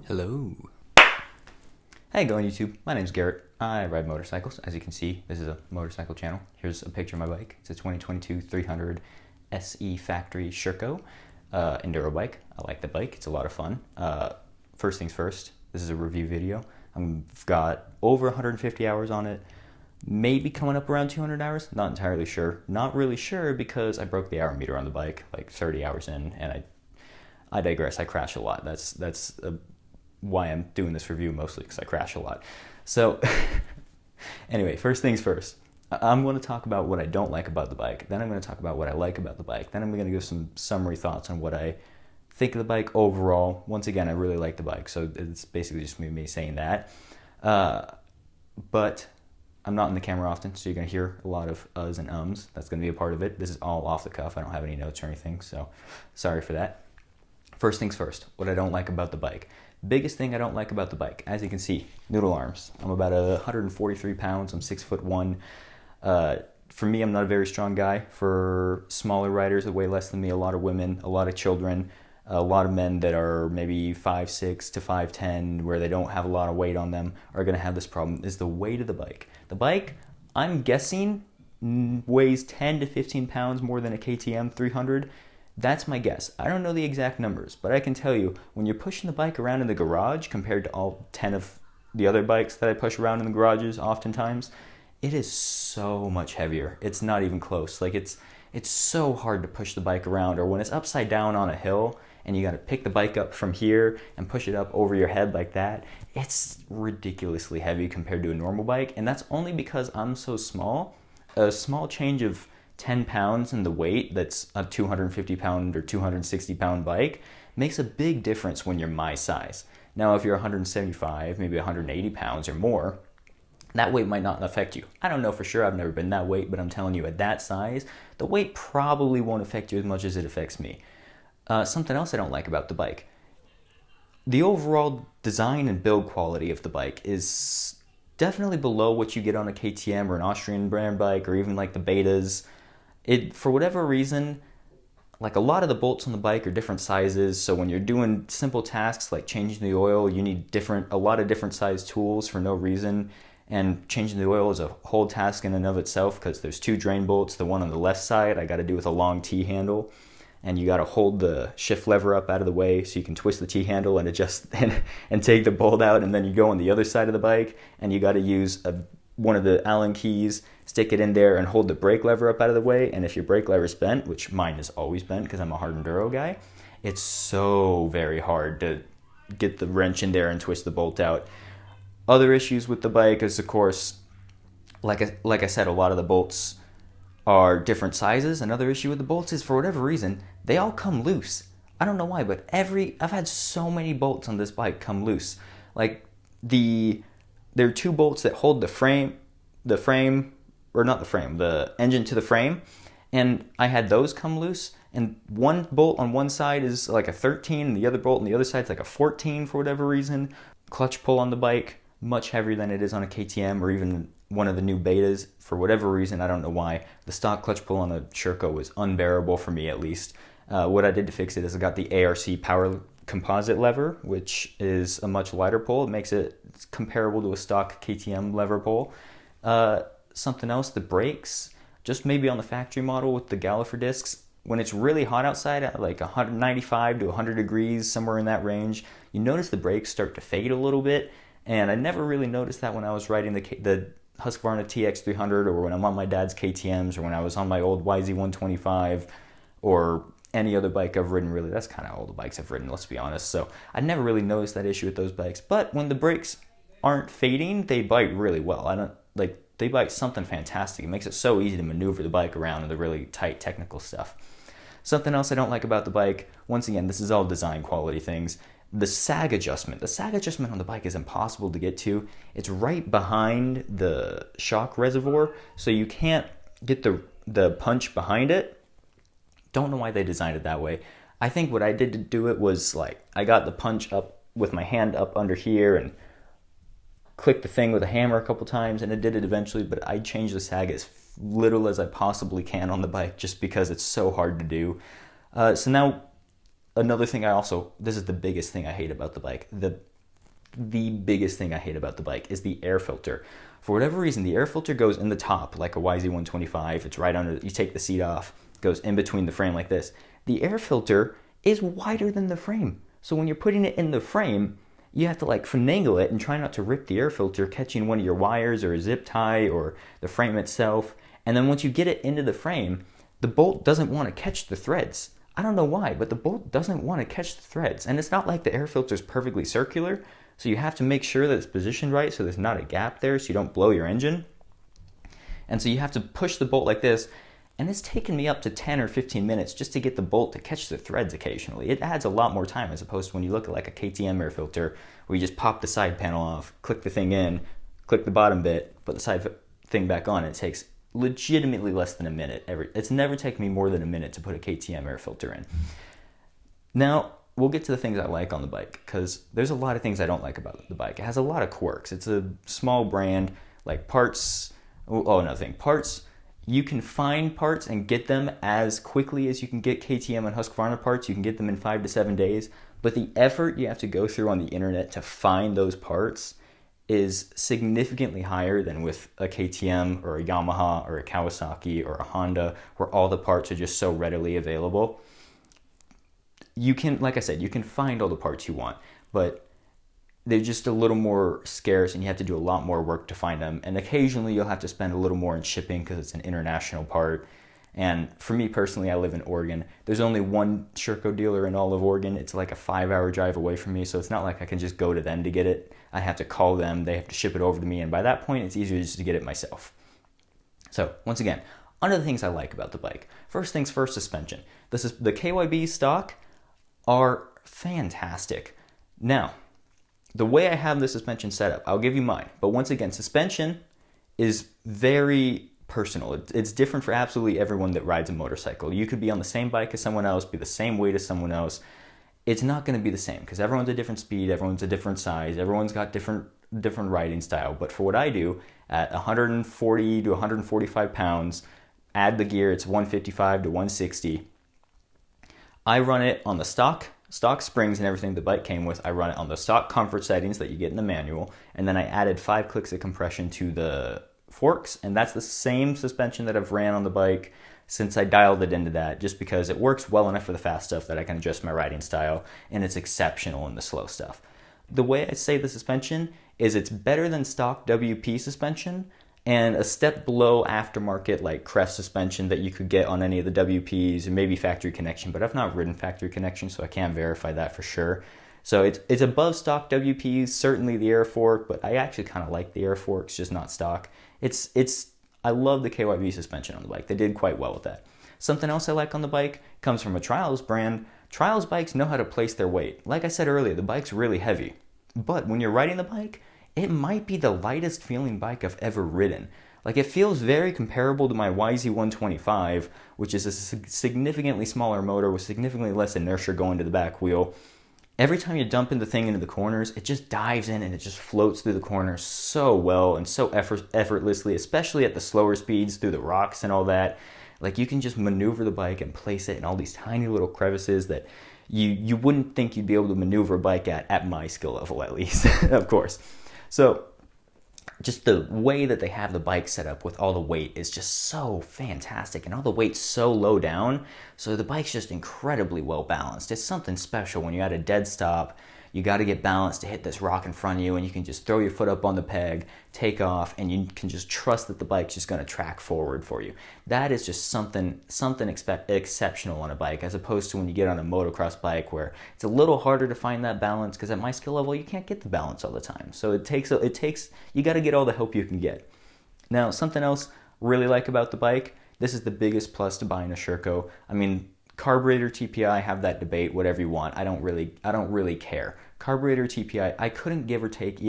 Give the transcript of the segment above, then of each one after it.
Hello. Hey, going YouTube. My name's Garrett. I ride motorcycles. As you can see, this is a motorcycle channel. Here's a picture of my bike. It's a 2022 300 SE factory Sherco enduro bike. I like the bike. It's a lot of fun. First things first, this is a review video. I've got over 150 hours on it. Maybe coming up around 200 hours. Not entirely sure. Not really sure because I broke the hour meter on the bike like 30 hours in, and I digress. I crash a lot. That's why I'm doing this review mostly, because I crash a lot. So anyway, first things first, I'm going to talk about what I don't like about the bike. Then I'm going to talk about what I like about the bike. Then I'm going to give some summary thoughts on what I think of the bike overall. Once again, I really like the bike, so it's basically just me saying that. But I'm not in the camera often, so you're going to hear a lot of uhs and ums. That's going to be a part of it. This is all off the cuff. I don't have any notes or anything, so sorry for that. First things first, what I don't like about the bike. Biggest thing I don't like about the bike, as you can see, noodle arms. I'm about 143 pounds. I'm 6'1". For me, I'm not a very strong guy. For smaller riders that weigh less than me, a lot of women, a lot of children, a lot of men that are maybe 5'6" to 5'10", where they don't have a lot of weight on them, are going to have this problem, is the weight of the bike. The bike, I'm guessing, weighs 10 to 15 pounds more than a KTM 300. That's my guess. I don't know the exact numbers, but I can tell you, when you're pushing the bike around in the garage compared to all 10 of the other bikes that I push around in the garages oftentimes, it is so much heavier. It's not even close. Like it's so hard to push the bike around, or when it's upside down on a hill and you got to pick the bike up from here and push it up over your head like that, it's ridiculously heavy compared to a normal bike, and that's only because I'm so small. A small change of 10 pounds in the weight, that's a 250 pound or 260 pound bike, makes a big difference when you're my size. Now, if you're 175, maybe 180 pounds or more, that weight might not affect you. I don't know for sure. I've never been that weight, but I'm telling you, at that size, the weight probably won't affect you as much as it affects me. Something else I don't like about the bike. The overall design and build quality of the bike is definitely below what you get on a KTM or an Austrian brand bike, or even like the Betas. For whatever reason, like a lot of the bolts on the bike are different sizes, so when you're doing simple tasks like changing the oil, you need a lot of different size tools for no reason, and changing the oil is a whole task in and of itself, because there's two drain bolts. The one on the left side I got to do with a long T-handle, and you got to hold the shift lever up out of the way so you can twist the T-handle and adjust and take the bolt out, and then you go on the other side of the bike and you got to use one of the Allen keys, stick it in there and hold the brake lever up out of the way. And if your brake lever's bent, which mine is always bent because I'm a hard enduro guy, it's so very hard to get the wrench in there and twist the bolt out. Other issues with the bike is, of course, like I said, a lot of the bolts are different sizes. Another issue with the bolts is, for whatever reason, they all come loose. I don't know why, but I've had so many bolts on this bike come loose. Like there are two bolts that hold the engine to the frame, and I had those come loose, and one bolt on one side is like a 13, and the other bolt on the other side is like a 14 for whatever reason. Clutch pull on the bike, much heavier than it is on a KTM or even one of the new Betas. For whatever reason, I don't know why, the stock clutch pull on the Sherco was unbearable for me, at least. What I did to fix it is I got the ARC power composite lever, which is a much lighter pull. It makes it comparable to a stock KTM lever pull. Something else, the brakes, just maybe on the factory model with the Galliford discs, when it's really hot outside at like 195 to 100 degrees, somewhere in that range, you notice the brakes start to fade a little bit. And I never really noticed that when I was riding the Husqvarna TX300, or when I'm on my dad's KTMs, or when I was on my old YZ125, or any other bike I've ridden, really. That's kind of all the bikes I've ridden, let's be honest. So I never really noticed that issue with those bikes. But when the brakes aren't fading, they bite really well. They bite something fantastic. It makes it so easy to maneuver the bike around in the really tight technical stuff. Something else I don't like about the bike, once again, this is all design quality things. The sag adjustment. The sag adjustment on the bike is impossible to get to. It's right behind the shock reservoir, so you can't get the punch behind it. Don't know why they designed it that way. I think what I did to do it was, like, I got the punch up with my hand up under here and clicked the thing with a hammer a couple times, and it did it eventually, but I changed the sag as little as I possibly can on the bike just because it's so hard to do. So now another thing this is the biggest thing I hate about the bike. the biggest thing I hate about the bike is the air filter. For whatever reason, the air filter goes in the top like a YZ125. It's right under, you take the seat off, goes in between the frame like this. The air filter is wider than the frame. So when you're putting it in the frame, you have to like finagle it and try not to rip the air filter, catching one of your wires or a zip tie or the frame itself. And then once you get it into the frame, the bolt doesn't want to catch the threads. I don't know why, but the bolt doesn't want to catch the threads. And it's not like the air filter is perfectly circular, so you have to make sure that it's positioned right so there's not a gap there so you don't blow your engine. And so you have to push the bolt like this, and it's taken me up to 10 or 15 minutes just to get the bolt to catch the threads occasionally. It adds a lot more time as opposed to when you look at like a KTM air filter where you just pop the side panel off, click the thing in, click the bottom bit, put the side thing back on, and it takes legitimately less than a minute. It's never taken me more than a minute to put a KTM air filter in. Now, we'll get to the things I like on the bike, because there's a lot of things I don't like about the bike. It has a lot of quirks. It's a small brand, like parts, parts, you can find parts and get them as quickly as you can get KTM and Husqvarna parts. You can get them in 5 to 7 days, but the effort you have to go through on the internet to find those parts is significantly higher than with a KTM or a Yamaha or a Kawasaki or a Honda, where all the parts are just so readily available. You can, like I said, you can find all the parts you want, but they're just a little more scarce and you have to do a lot more work to find them. And occasionally you'll have to spend a little more in shipping because it's an international part. And for me personally, I live in Oregon. There's only one Sherco dealer in all of Oregon. It's like a 5-hour drive away from me, so it's not like I can just go to them to get it. I have to call them, they have to ship it over to me, and by that point, it's easier just to get it myself. So, once again, on to the things I like about the bike. First things first, suspension. The KYB stock are fantastic. Now, the way I have the suspension set up, I'll give you mine. But once again, suspension is very personal. It's different for absolutely everyone that rides a motorcycle. You could be on the same bike as someone else, be the same weight as someone else. It's not going to be the same because everyone's a different speed, everyone's a different size, everyone's got different riding style. But for what I do, at 140 to 145 pounds, add the gear, it's 155 to 160. I run it on the stock springs and everything the bike came with. I run it on the stock comfort settings that you get in the manual, and then I added 5 clicks of compression to the forks, and that's the same suspension that I've ran on the bike since I dialed it into that, just because it works well enough for the fast stuff that I can adjust my riding style, and it's exceptional in the slow stuff. The way I say the suspension is it's better than stock WP suspension and a step below aftermarket like Crest suspension that you could get on any of the WPs and maybe factory connection, but I've not ridden factory connection, so I can't verify that for sure. So it's above stock WPs, certainly the air fork, but I actually kind of like the air forks, just not stock. I love the KYB suspension on the bike. They did quite well with that. Something else I like on the bike comes from a Trials brand. Trials bikes know how to place their weight. Like I said earlier, the bike's really heavy. But when you're riding the bike, it might be the lightest feeling bike I've ever ridden. Like, it feels very comparable to my YZ125, which is a significantly smaller motor with significantly less inertia going to the back wheel. Every time you dump the thing into the corners, it just dives in and it just floats through the corners so well and so effortlessly, especially at the slower speeds through the rocks and all that. Like, you can just maneuver the bike and place it in all these tiny little crevices that you wouldn't think you'd be able to maneuver a bike at my skill level, at least, of course. So just the way that they have the bike set up with all the weight is just so fantastic, and all the weight's so low down, so the bike's just incredibly well balanced. It's something special when you're at a dead stop. You got to get balanced to hit this rock in front of you, and you can just throw your foot up on the peg, take off, and you can just trust that the bike's just going to track forward for you. That is just something exceptional on a bike, as opposed to when you get on a motocross bike where it's a little harder to find that balance, because at my skill level you can't get the balance all the time. So it takes you got to get all the help you can get. Now, something else really like about the bike, this is the biggest plus to buying a Sherco. I mean, carburetor, TPI, have that debate, whatever you want. I don't really care. Carburetor, TPI, I couldn't give or take.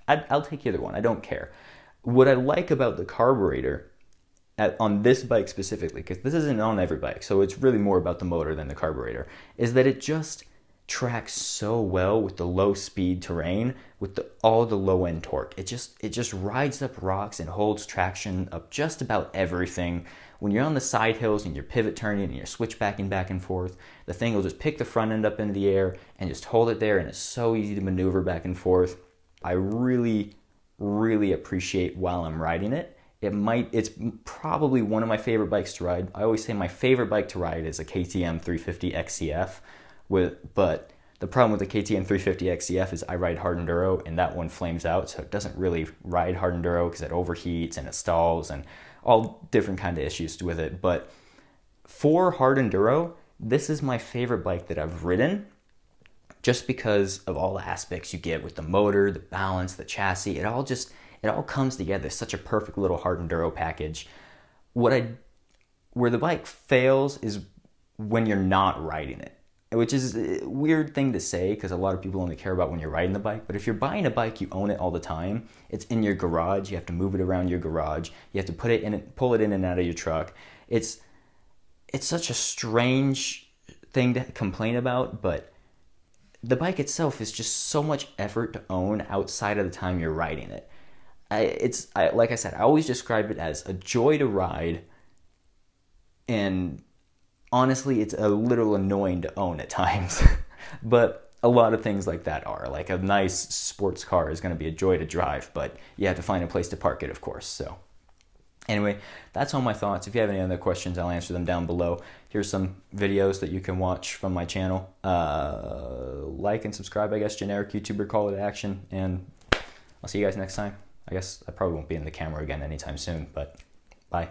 I'll take either one. I don't care. What I like about the carburetor on this bike specifically, because this isn't on every bike, so it's really more about the motor than the carburetor, is that it just tracks so well with the low speed terrain, with all the low end torque. It just rides up rocks and holds traction up just about everything when you're on the side hills and you're pivot turning and you're switchbacking back and forth, the thing will just pick the front end up into the air and just hold it there, and it's so easy to maneuver back and forth. I really, really appreciate while I'm riding it. It's probably one of my favorite bikes to ride. I always say my favorite bike to ride is a KTM 350 XCF, but the problem with the KTM 350 XCF is I ride hard enduro, and that one flames out, so it doesn't really ride hard enduro because it overheats and it stalls and all different kind of issues with it. But for hard enduro, this is my favorite bike that I've ridden, just because of all the aspects you get with the motor, the balance, the chassis. It all comes together. Such a perfect little hard enduro package. Where the bike fails is when you're not riding it, which is a weird thing to say because a lot of people only care about when you're riding the bike. But if you're buying a bike, you own it all the time. It's in your garage. You have to move it around your garage. You have to pull it in and out of your truck. It's such a strange thing to complain about, but the bike itself is just so much effort to own outside of the time you're riding it. Like I said, I always describe it as a joy to ride, and honestly, it's a little annoying to own at times. But a lot of things like that are. Like a nice sports car is going to be a joy to drive, but you have to find a place to park it, of course. So anyway, that's all my thoughts. If you have any other questions, I'll answer them down below. Here's some videos that you can watch from my channel. Like and subscribe, I guess, generic YouTuber call to action. And I'll see you guys next time. I guess I probably won't be in the camera again anytime soon, but bye.